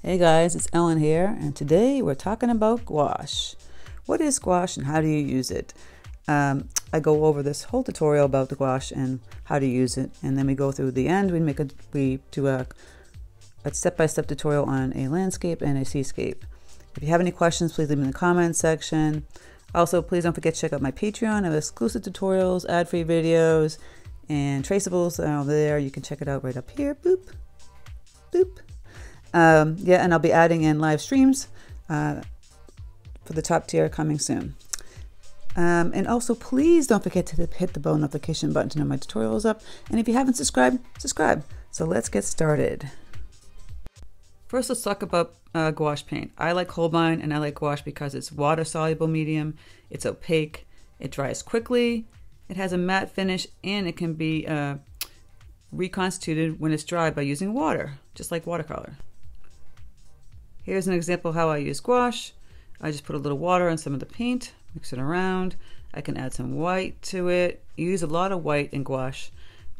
Hey guys, it's Ellen here, and today we're talking about gouache. What is gouache and how do you use it? I go over this whole tutorial about the gouache and how to use it, and then we go through the end. We do a step-by-step tutorial on a landscape and a seascape. If you have any questions, please leave them in the comments section. Also, please don't forget to check out my Patreon. I have exclusive tutorials, ad-free videos, and traceables are there. You can check it out right up here. Boop, boop. Yeah, and I'll be adding in live streams for the top tier coming soon. And also, please don't forget to hit the bell notification button to know my tutorial is up. And if you haven't subscribed, subscribe. So let's get started. First, let's talk about gouache paint. I like Holbein and I like gouache because it's water-soluble medium, it's opaque, it dries quickly, it has a matte finish, and it can be reconstituted when it's dry by using water, just like watercolor. Here's an example of how I use gouache. I just put a little water on some of the paint, mix it around. I can add some white to it. You use a lot of white in gouache,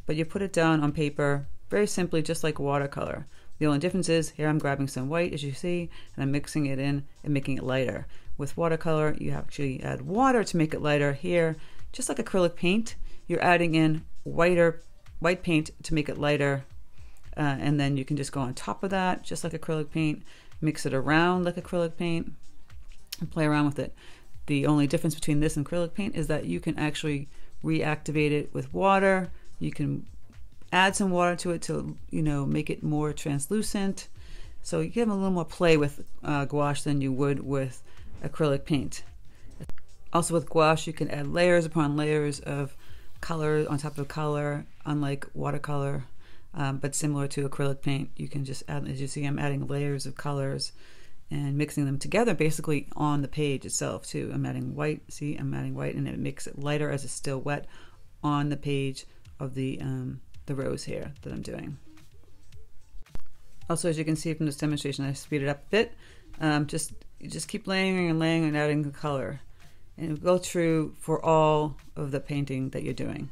but you put it down on paper very simply, just like watercolor. The only difference is here I'm grabbing some white, as you see, and I'm mixing it in and making it lighter. With watercolor, you actually add water to make it lighter. Here, just like acrylic paint, you're adding in white paint to make it lighter, and then you can just go on top of that, just like acrylic paint. Mix it around like acrylic paint and play around with it. The only difference between this and acrylic paint is that you can actually reactivate it with water. You can add some water to it to, make it more translucent. So you give them a little more play with gouache than you would with acrylic paint. Also with gouache, you can add layers upon layers of color on top of color, unlike watercolor. But similar to acrylic paint, you can just add, as you see, I'm adding layers of colors and mixing them together basically on the page itself too. I'm adding white, see, I'm adding white, and it makes it lighter as it's still wet on the page of the rose here that I'm doing. Also, as you can see from this demonstration, I speed it up a bit. You just keep layering and layering and adding the color. And go through for all of the painting that you're doing.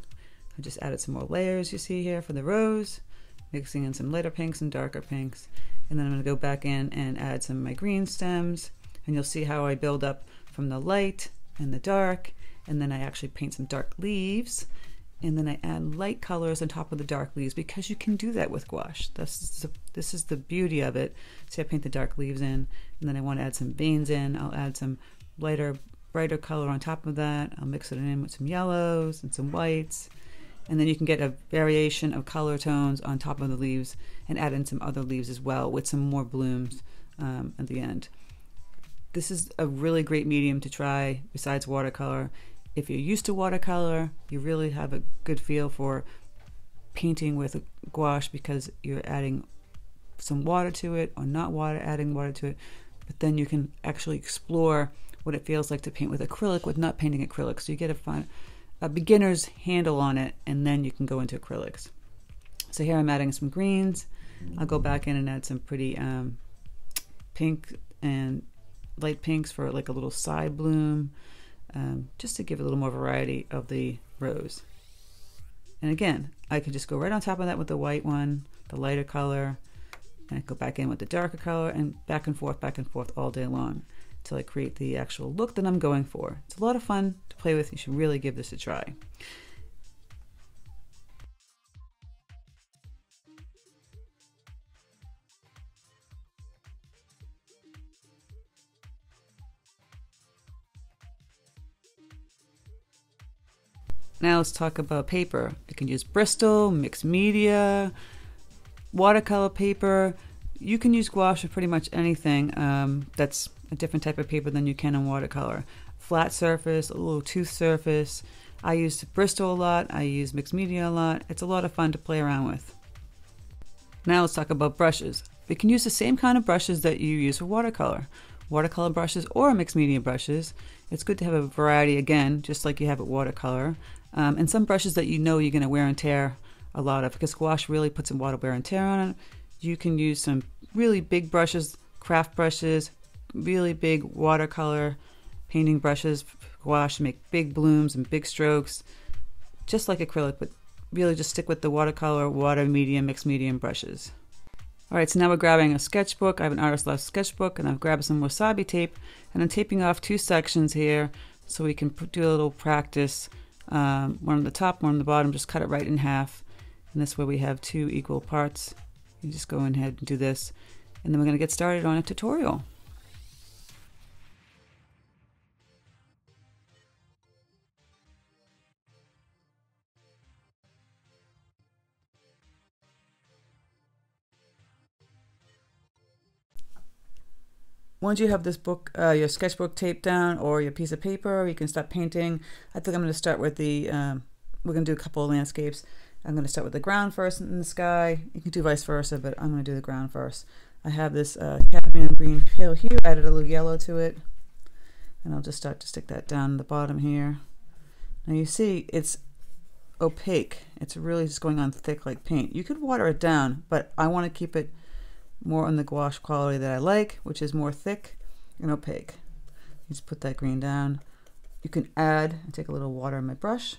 I just added some more layers, you see here, for the rose, mixing in some lighter pinks and darker pinks. And then I'm going to go back in and add some of my green stems. And you'll see how I build up from the light and the dark. And then I actually paint some dark leaves. And then I add light colors on top of the dark leaves, because you can do that with gouache. This is the beauty of it. See, I paint the dark leaves in, and then I want to add some veins in. I'll add some brighter color on top of that. I'll mix it in with some yellows and some whites. And then you can get a variation of color tones on top of the leaves and add in some other leaves as well with some more blooms at the end. This is a really great medium to try besides watercolor. If you're used to watercolor, you really have a good feel for painting with gouache because you're adding some water to it or not adding water to it. But then you can actually explore what it feels like to paint with acrylic with not painting acrylic. So you get a beginner's handle on it, and then you can go into acrylics. So here I'm adding some greens. I'll go back in and add some pretty pink and light pinks for like a little side bloom, just to give a little more variety of the rose. And again, I can just go right on top of that with the white one, the lighter color, and I go back in with the darker color, and back and forth all day long till I create the actual look that I'm going for. It's a lot of fun to play with. You should really give this a try. Now let's talk about paper. You can use Bristol, mixed media, watercolor paper. You can use gouache for pretty much anything that's a different type of paper than you can in watercolor. Flat surface, a little tooth surface. I use Bristol a lot. I use mixed media a lot. It's a lot of fun to play around with. Now let's talk about brushes. You can use the same kind of brushes that you use for watercolor. Watercolor brushes or mixed media brushes. It's good to have a variety, again, just like you have with watercolor. And some brushes that you know you're going to wear and tear a lot of, because gouache really puts some water wear and tear on it. You can use some really big brushes, craft brushes, really big watercolor painting brushes, gouache to make big blooms and big strokes, just like acrylic, but really just stick with the watercolor, water medium, mixed medium brushes. All right, so now we're grabbing a sketchbook. I have an Artist Loft sketchbook, and I've grabbed some wasabi tape, and I'm taping off 2 sections here so we can do a little practice. One on the top, one on the bottom, just cut it right in half. And this way we have 2 equal parts. You just go ahead and do this, and then we're going to get started on a tutorial. Once you have this book, your sketchbook taped down, or your piece of paper, you can start painting. I think I'm going to start with the, we're going to do a couple of landscapes. I'm going to start with the ground first in the sky. You can do vice versa, but I'm going to do the ground first. I have this cadmium green pale hue, added a little yellow to it. And I'll just start to stick that down the bottom here. Now you see it's opaque. It's really just going on thick like paint. You could water it down, but I want to keep it more on the gouache quality that I like, which is more thick and opaque. You just put that green down. You can add, I take a little water on my brush.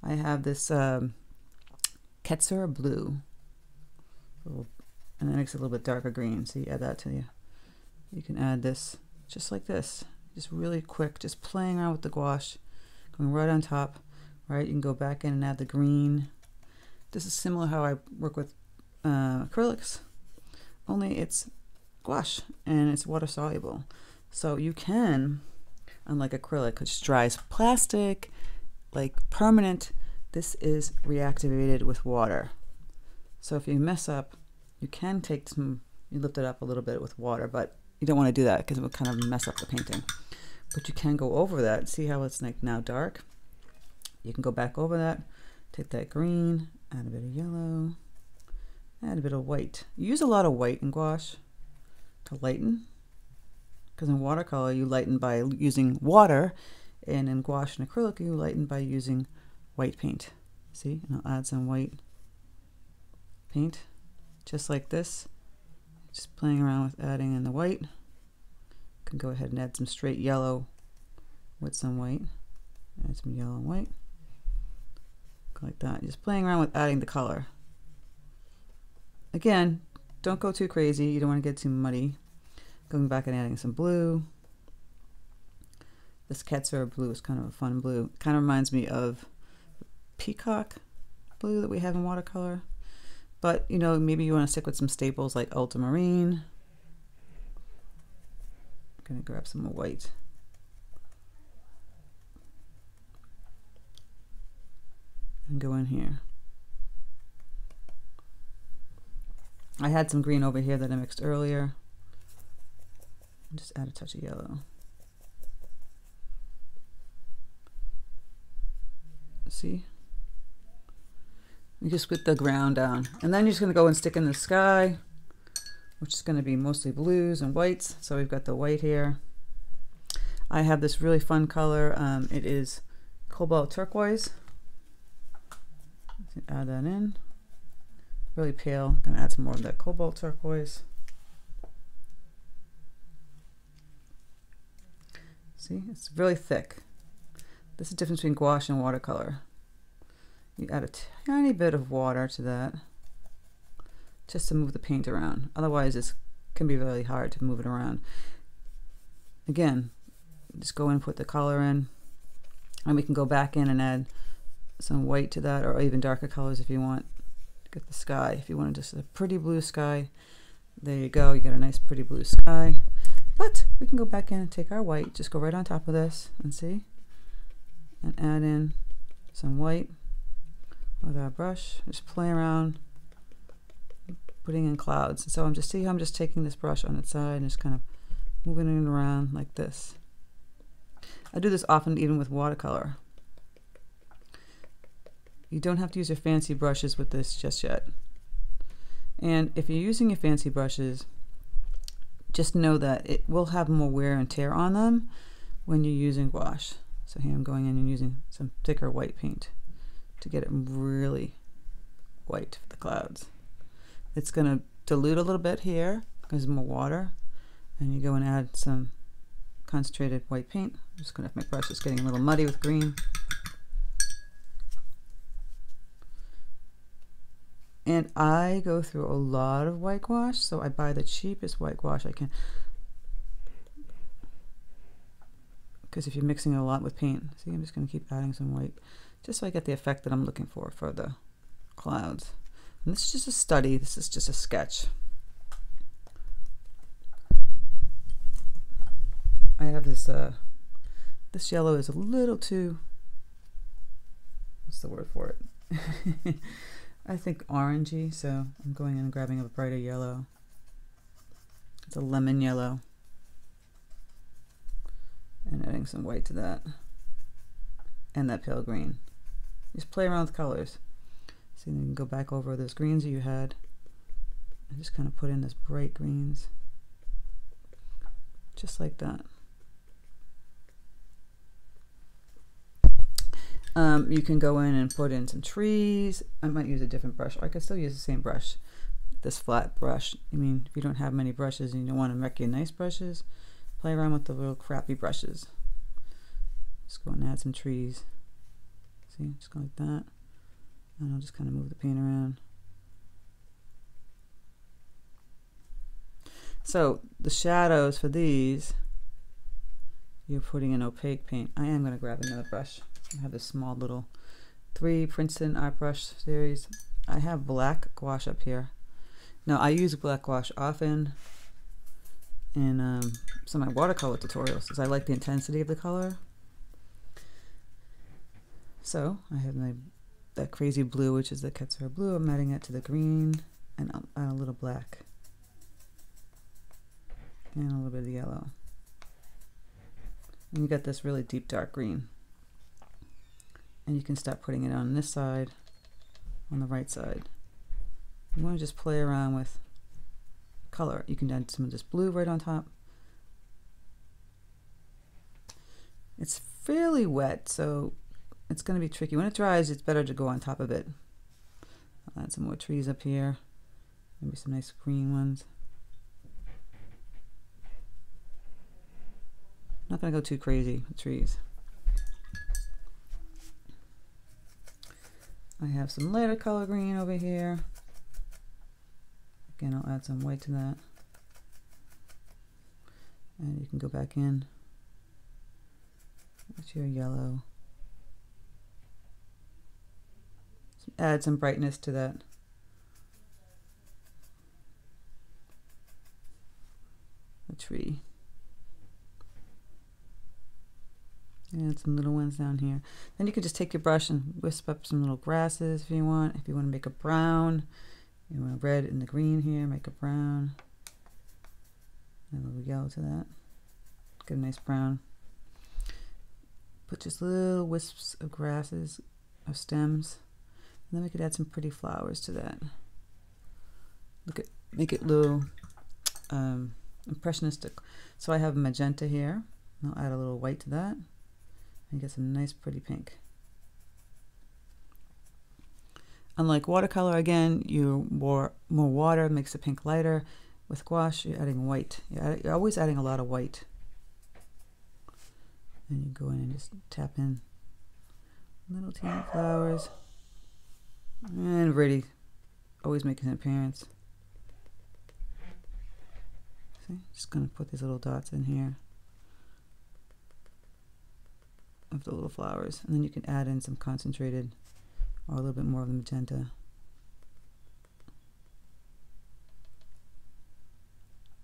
I have this Katsura blue, and that makes it a little bit darker green, so you add that to you. You can add this just like this, just really quick, just playing around with the gouache, going right on top, right? You can go back in and add the green. This is similar how I work with acrylics, only it's gouache and it's water soluble. So you can, unlike acrylic, which dries plastic, like permanent, this is reactivated with water. So if you mess up, you can take some, you lift it up a little bit with water, but you don't want to do that because it will kind of mess up the painting. But you can go over that. See how it's like now dark? You can go back over that, take that green, add a bit of yellow, add a bit of white. You use a lot of white in gouache to lighten, because in watercolor you lighten by using water, and in gouache and acrylic you lighten by using white paint. See, and I'll add some white paint just like this, just playing around with adding in the white. You can go ahead and add some straight yellow with some white, add some yellow and white, like that, just playing around with adding the color. Again, don't go too crazy, you don't want to get too muddy. Going back and adding some blue. This Katsura blue is kind of a fun blue. It kind of reminds me of peacock blue that we have in watercolor. But, you know, maybe you want to stick with some staples like ultramarine. I'm going to grab some more white. And go in here. I had some green over here that I mixed earlier. Just add a touch of yellow. See? You just put the ground down. And then you're just going to go and stick in the sky, which is going to be mostly blues and whites. So we've got the white here. I have this really fun color. It is cobalt turquoise. Add that in. Really pale. I'm going to add some more of that cobalt turquoise. See, it's really thick. This is the difference between gouache and watercolor. You add a tiny bit of water to that just to move the paint around. Otherwise, it can be really hard to move it around. Again, just go in and put the color in, and we can go back in and add some white to that, or even darker colors if you want. Get the sky. If you want just a pretty blue sky, there you go. You got a nice pretty blue sky. But we can go back in and take our white, just go right on top of this and see, and add in some white with our brush. Just play around, putting in clouds. So I'm just taking this brush on its side and just kind of moving it around like this. I do this often even with watercolor. You don't have to use your fancy brushes with this just yet. And if you're using your fancy brushes, just know that it will have more wear and tear on them when you're using gouache. So here I'm going in and using some thicker white paint to get it really white for the clouds. It's going to dilute a little bit here because more water, and you go and add some concentrated white paint. I'm just going to, my brush is getting a little muddy with green. And I go through a lot of white gouache, so I buy the cheapest white gouache I can. Because if you're mixing it a lot with paint, see, I'm just going to keep adding some white, just so I get the effect that I'm looking for the clouds. And this is just a study. This is just a sketch. I have this, this yellow is a little too, what's the word for it? I think orangey, so I'm going in and grabbing a brighter yellow. It's a lemon yellow. And adding some white to that. And that pale green. Just play around with colors. So you can go back over those greens that you had. And just kind of put in this bright greens. Just like that. You can go in and put in some trees. I might use a different brush, or I could still use the same brush, this flat brush. I mean, if you don't have many brushes and you don't want to make your nice brushes, play around with the little crappy brushes. Just go and add some trees. See, just go like that. And I'll just kind of move the paint around. So the shadows for these, you're putting in opaque paint. I am going to grab another brush. I have this small little 3 Princeton art brush series. I have black gouache up here. Now I use black gouache often in some of my watercolor tutorials because I like the intensity of the color. So I have that crazy blue, which is the Katsura blue. I'm adding it to the green, and I'll add a little black and a little bit of yellow. And you got this really deep dark green. And you can start putting it on this side, on the right side. You want to just play around with color. You can add some of this blue right on top. It's fairly wet, so it's going to be tricky. When it dries, it's better to go on top of it. I'll add some more trees up here. Maybe some nice green ones. I'm not going to go too crazy with trees. I have some lighter color green over here. Again, I'll add some white to that. And you can go back in with your yellow. Add some brightness to that. A tree. And some little ones down here. Then you can just take your brush and wisp up some little grasses if you want. If you want to make a brown, you want a red and the green here, make a brown. And a little yellow to that. Get a nice brown. Put just little wisps of grasses, of stems. And then we could add some pretty flowers to that. Make it a little impressionistic. So I have magenta here. I'll add a little white to that. And get some nice pretty pink. Unlike watercolor, again, more water makes the pink lighter. With gouache, you're adding white. You're always adding a lot of white. And you go in and just tap in little teeny flowers. And ready, always making an appearance. See, just gonna put these little dots in here of the little flowers, and then you can add in some concentrated or a little bit more of the magenta.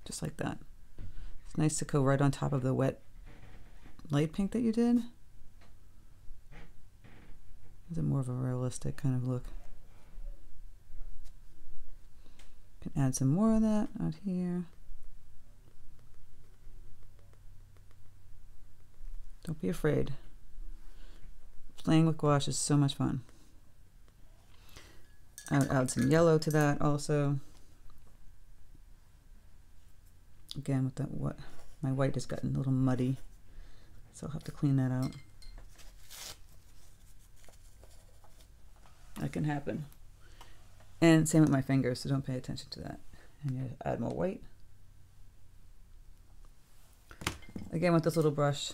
Just like that. It's nice to go right on top of the wet light pink that you did. Is it more of a realistic kind of look? You can add some more of that out here. Don't be afraid. Playing with gouache is so much fun. I would add some yellow to that also. Again, with that, my white has gotten a little muddy, so I'll have to clean that out. That can happen. And same with my fingers, so don't pay attention to that. And you add more white. Again, with this little brush,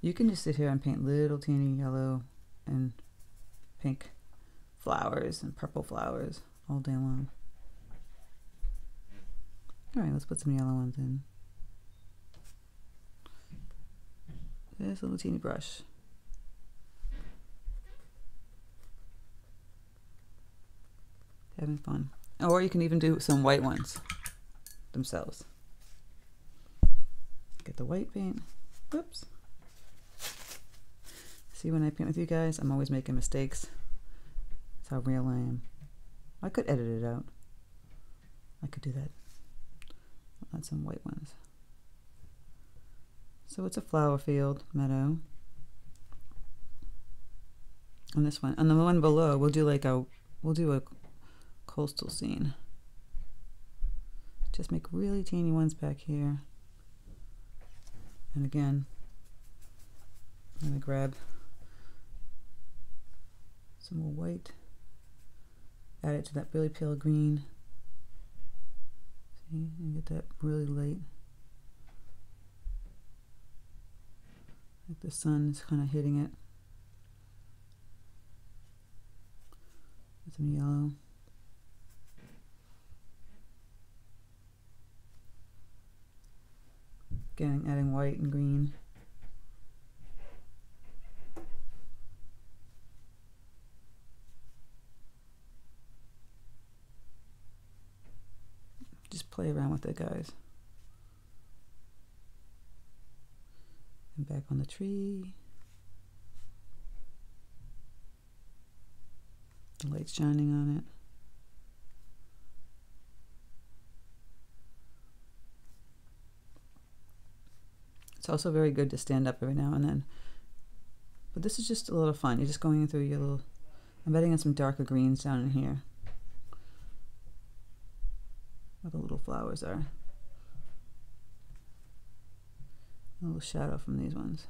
you can just sit here and paint little teeny yellow and pink flowers and purple flowers all day long. All right, let's put some yellow ones in. This little teeny brush. Having fun. Or you can even do some white ones themselves. Get the white paint. Whoops. See, when I paint with you guys, I'm always making mistakes. That's how real I am. I could edit it out. I could do that. I'll add some white ones. So it's a flower field, meadow. On this one, on the one below, we'll do a coastal scene. Just make really teeny ones back here. And again, I'm gonna grab some more white, add it to that really pale green. See, and get that really light. Like the sun is kind of hitting it. With some yellow. Again, adding white and green. Just play around with it, guys. And back on the tree. The light's shining on it. It's also very good to stand up every now and then. But this is just a little fun. You're just going through your little... I'm adding in some darker greens down in here. Where the little flowers are. A little shadow from these ones.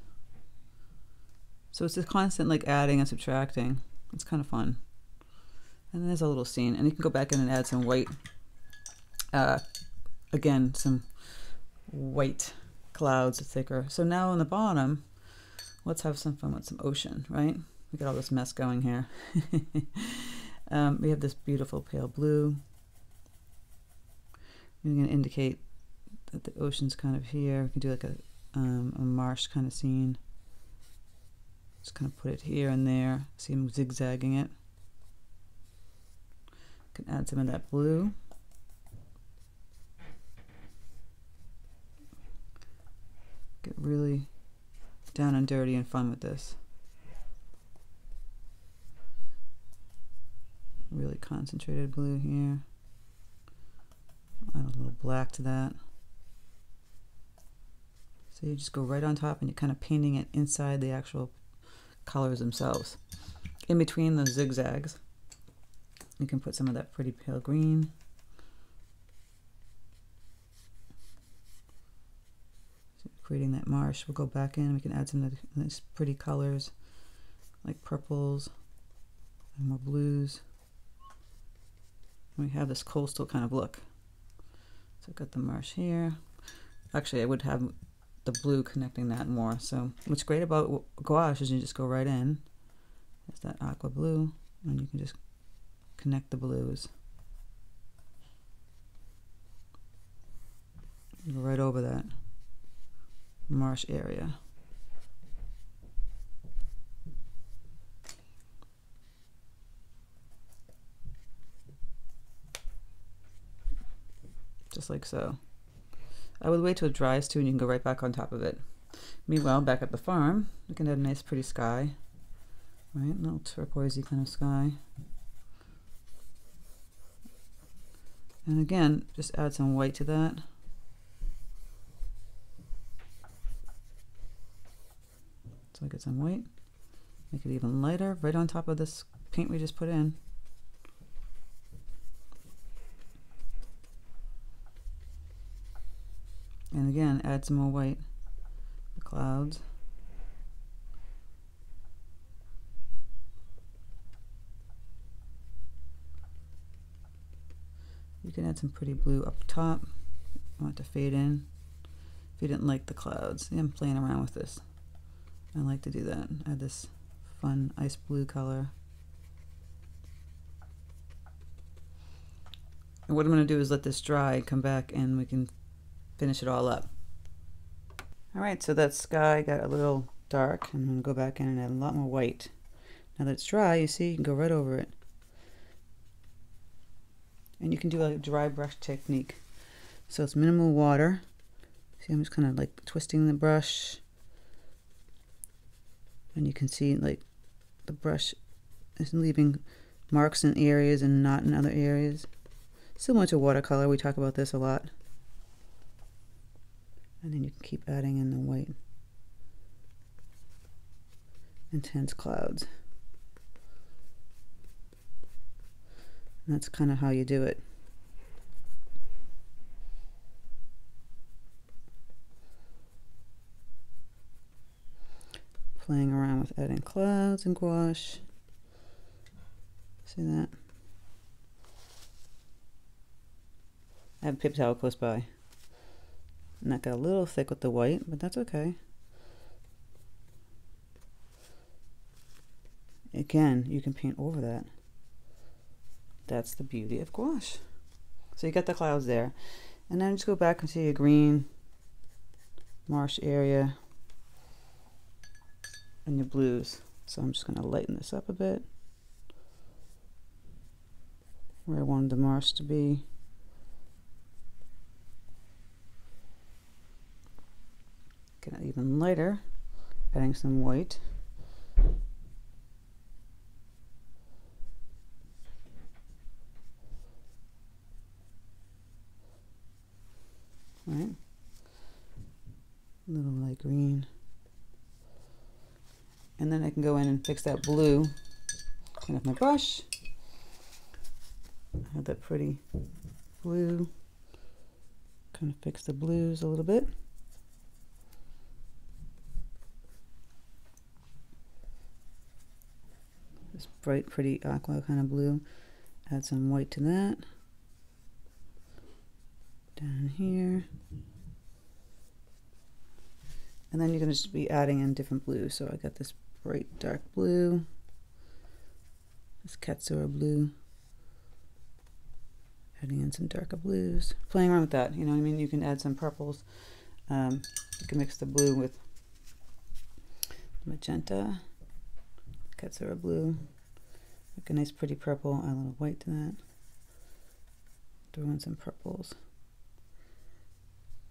So it's a constant like adding and subtracting. It's kind of fun. And then there's a little scene. And you can go back in and add some white. Again, some white clouds thicker. So now on the bottom, let's have some fun with some ocean, right? We got all this mess going here. We have this beautiful pale blue. We're going to indicate that the ocean's kind of here. We can do like a marsh kind of scene. Just kind of put it here and there. See him zigzagging it. Can add some of that blue. Get really down and dirty and fun with this. Really concentrated blue here. Add a little black to that. So you just go right on top and you're kind of painting it inside the actual colors themselves. In between those zigzags, you can put some of that pretty pale green. So creating that marsh, we'll go back in, we can add some of the nice pretty colors like purples and more blues. And we have this coastal kind of look. So I've got the marsh here. Actually, I would have the blue connecting that more. So what's great about gouache is you just go right in. There's that aqua blue, and you can just connect the blues. You go right over that marsh area. Just like so. I would wait till it dries too, and you can go right back on top of it. Meanwhile, back at the farm, we can add a nice pretty sky. Right, a little turquoisey kind of sky. And again, just add some white to that. So I get some white. Make it even lighter, right on top of this paint we just put in. And again, add some more white. The clouds. You can add some pretty blue up top. I want it to fade in. If you didn't like the clouds, see, I'm playing around with this. I like to do that. Add this fun ice blue color. And what I'm going to do is let this dry, come back, and we can finish it all up. All right, so that sky got a little dark. I'm going to go back in and add a lot more white. Now that it's dry, you see, you can go right over it. And you can do a dry brush technique. So it's minimal water. See, I'm just kind of like twisting the brush. And you can see like the brush is leaving marks in areas and not in other areas. Similar to watercolor, we talk about this a lot. And then you can keep adding in the white. Intense clouds. And that's kind of how you do it. Playing around with adding clouds and gouache. See that? I have a paper towel close by. And that got a little thick with the white, but that's okay. Again, you can paint over that. That's the beauty of gouache. So you got the clouds there. And then just go back and see a green marsh area and your blues. So I'm just going to lighten this up a bit where I wanted the marsh to be. Get it even lighter, adding some white. Right, a little light green, and then I can go in and fix that blue. Clean up my brush. I have that pretty blue. Kind of fix the blues a little bit. This bright, pretty aqua kind of blue. Add some white to that. Down here. And then you're going to just be adding in different blues. So I got this bright dark blue, this Katsura blue, adding in some darker blues, playing around with that, you know what I mean? You can add some purples. You can mix the blue with magenta, Katsura blue, like a nice pretty purple, add a little white to that, throw in some purples.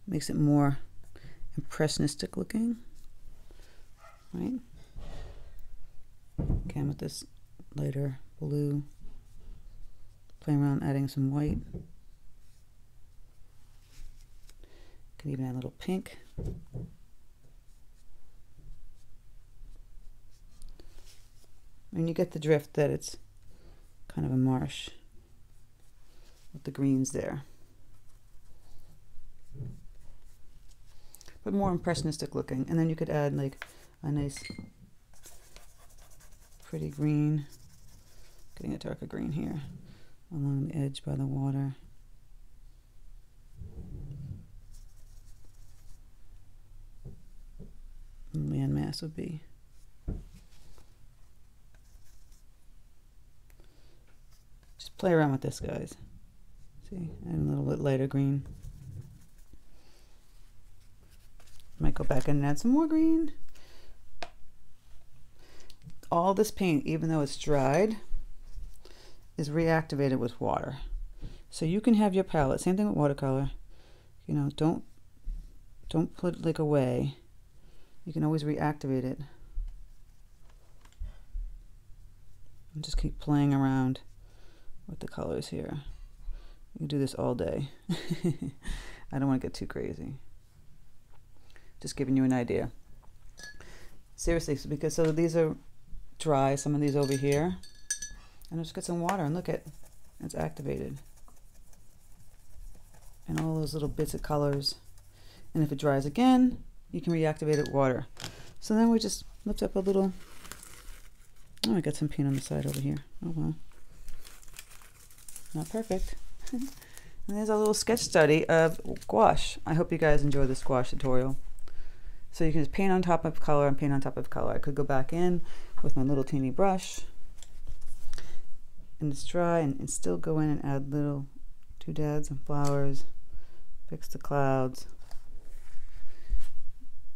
Makes it more impressionistic looking, right? Again with this lighter blue, playing around adding some white. Can even add a little pink. And you get the drift that it's kind of a marsh with the greens there. But more impressionistic looking. And then you could add like a nice pretty green, getting a darker green here along the edge by the water. And landmass would be. Just play around with this, guys. See, add a little bit lighter green. Might go back and add some more green. All this paint, even though it's dried, is reactivated with water. So you can have your palette, same thing with watercolor. You know, don't put it like away. You can always reactivate it. And just keep playing around with the colors here. You can do this all day. I don't want to get too crazy. Just giving you an idea. Seriously, because so these are dry, some of these over here. And just get some water and look at it's activated. And all those little bits of colors. And if it dries again, you can reactivate it with water. So then we just lift up a little. Oh, I got some paint on the side over here. Oh well. Not perfect. And there's a little sketch study of gouache. I hope you guys enjoy this gouache tutorial. So you can just paint on top of color and paint on top of color. I could go back in with my little teeny brush and it's dry and still go in and add little doodads and flowers, fix the clouds.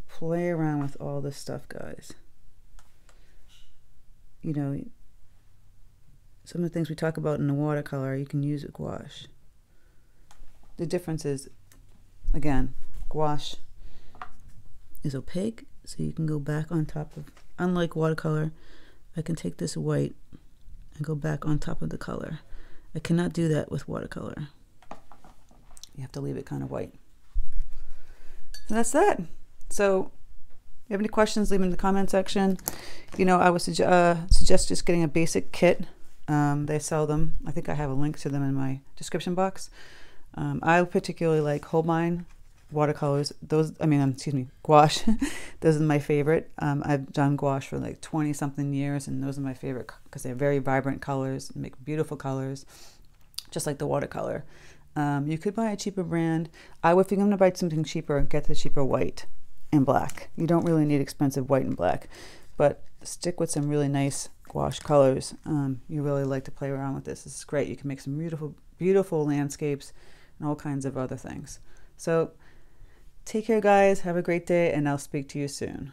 Play around with all this stuff, guys. You know, some of the things we talk about in the watercolor, you can use with gouache. The difference is, again, gouache is opaque, so you can go back on top of, unlike watercolor, I can take this white and go back on top of the color. I cannot do that with watercolor. You have to leave it kind of white. So that's that. So if you have any questions, leave them in the comment section. You know, I would suggest just getting a basic kit. They sell them. I think I have a link to them in my description box. I particularly like Holbein watercolors. Those, excuse me, gouache. Those are my favorite. I've done gouache for like 20 something years, and those are my favorite because they're very vibrant colors, make beautiful colors, just like the watercolor. You could buy a cheaper brand. I would, if you're going to buy something cheaper, get the cheaper white and black. You don't really need expensive white and black, but stick with some really nice gouache colors. You really like to play around with this. This is great. You can make some beautiful, beautiful landscapes and all kinds of other things. So take care, guys. Have a great day, and I'll speak to you soon.